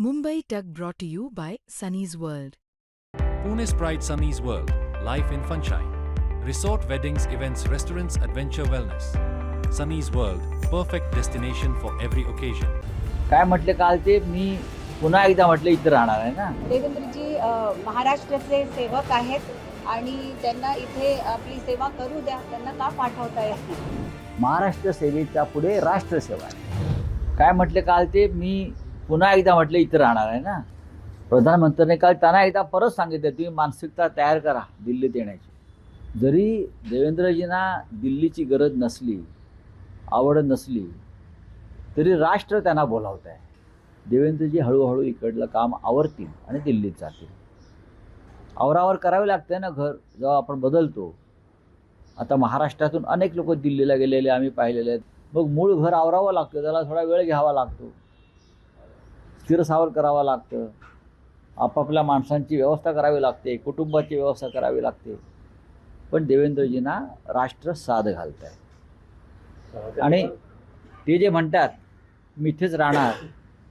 Mumbai Tug brought to you by Sunny's World. Pune's Pride Sunny's World, life in Funshine. Resort weddings, events, restaurants, adventure wellness. Sunny's World, perfect destination for every occasion. काय म्हटले काल ते मी पुन्हा एकदा म्हटलं इथं राहणार आहे ना. देवेंद्रजी महाराष्ट्राचे सेवक आहेत आणि त्यांना इथे आपली सेवा करू द्या, त्यांना का पाठवताय? महाराष्ट्र सेवेच्या पुढे राष्ट्रसेवा आहे. काय म्हटले काल ते मी पुन्हा एकदा म्हटलं इथं राहणार आहे ना. प्रधानमंत्र्यांनी काल त्यांना एकदा परत सांगितलं तुम्ही मानसिकता तयार करा दिल्लीत येण्याची. जरी देवेंद्रजींना दिल्लीची गरज नसली, आवड नसली, तरी राष्ट्र त्यांना बोलावत आहे. देवेंद्रजी हळूहळू इकडलं काम आवरतील आणि दिल्लीत जातील. आवरावर करावे लागते ना घर जेव्हा आपण बदलतो. आता महाराष्ट्रातून अनेक लोक दिल्लीला गेलेले आम्ही पाहिलेले आहेत. मग मूळ घर आवरावं लागतं, त्याला थोडा वेळ घ्यावा लागतो, स्थिरसावर करावं लागतं, आपापल्या माणसांची व्यवस्था करावी लागते, कुटुंबाची व्यवस्था करावी लागते. पण देवेंद्रजींना राष्ट्र साथ घालत आहे आणि ते जे म्हणतात मी इथेच राहणार,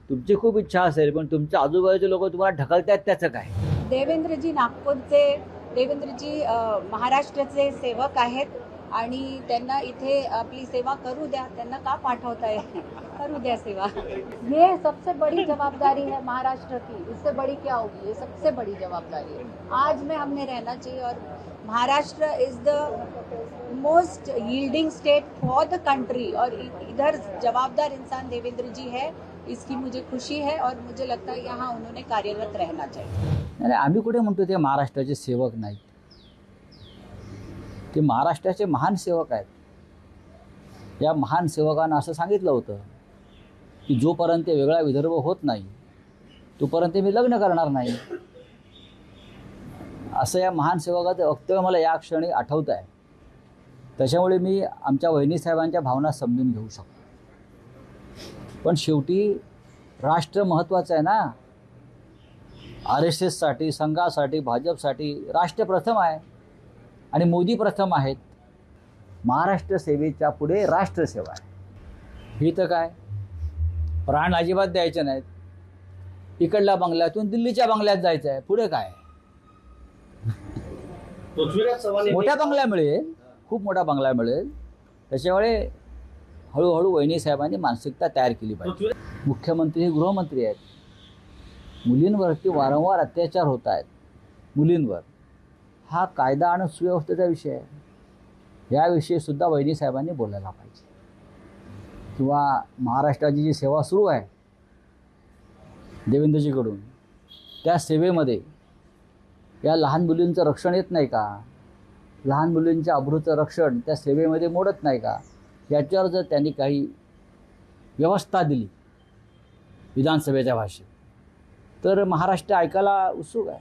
तुमची खूप इच्छा असेल पण तुमच्या आजूबाजूचे लोक तुम्हाला ढकलतात त्याचं काय? देवेंद्रजी नागपूरचे, देवेंद्रजी महाराष्ट्राचे सेवक आहेत आणि त्यांना इथे आपली सेवा करू द्या, त्यांना का पाठवताय? करू द्या सेवा. ये सबसे बड़ी जवाबदारी है महाराष्ट्र की, इससे बड़ी क्या होगी? ये सबसे बड़ी जवाबदारी है. आज में हमने रहना चाहिए और Maharashtra is the most yielding state for the country और इधर जवाबदार इंसान देवेंद्र जी है. इसकी मुझे खुशी है और मुझे लगता है यहाँ उन्होंने कार्यरत रहना चाहिए. आणि आम्ही कुठे म्हणतो ते महाराष्ट्राचे सेवक नाहीत, ते महाराष्ट्राचे महान सेवक आहेत. या महान सेवकांना असं सांगितलं होतं की जोपर्यंत वेगळा विदर्भ होत नाही तोपर्यंत मी लग्न करणार नाही. असं या महान सेवकाचं वक्तव्य मला या क्षणी आठवत आहे. त्याच्यामुळे मी आमच्या वहिनीसाहेबांच्या भावना समजून घेऊ शकतो. पण शेवटी राष्ट्र महत्त्वाचं आहे ना. RSSसाठी, संघासाठी, भाजपसाठी राष्ट्र प्रथम आहे आणि मोदी प्रथम आहेत. महाराष्ट्र सेवेच्या पुढे राष्ट्रसेवा आहे. हे तर काय प्राण अजिबात द्यायचे नाहीत. इकडल्या बंगल्यातून दिल्लीच्या बंगल्यात जायचं आहे, पुढे काय? मोठा बंगला मिळेल, खूप मोठा बंगला मिळेल. त्याच्यामुळे हळूहळू वहिनी साहेबांनी मानसिकता तयार केली पाहिजे. मुख्यमंत्री हे गृहमंत्री आहेत. मुलींवरती वारंवार अत्याचार होत आहेत. मुलींवर हा कायदा आणि सुव्यवस्थेचा विषय आहे. याविषयी सुद्धा वहिनी साहेबांनी बोलायला पाहिजे. किंवा महाराष्ट्राची जी सेवा सुरू आहे देवेंद्रजीकडून, त्या सेवेमध्ये या लहान मुलींचं रक्षण येत नाही का? लहान मुलींच्या अब्रूचं रक्षण त्या सेवेमध्ये मोडत नाही का? याच्यावर जर त्यांनी काही व्यवस्था दिली विधानसभेच्या भाषेत तर महाराष्ट्र ऐकायला उत्सुक आहे.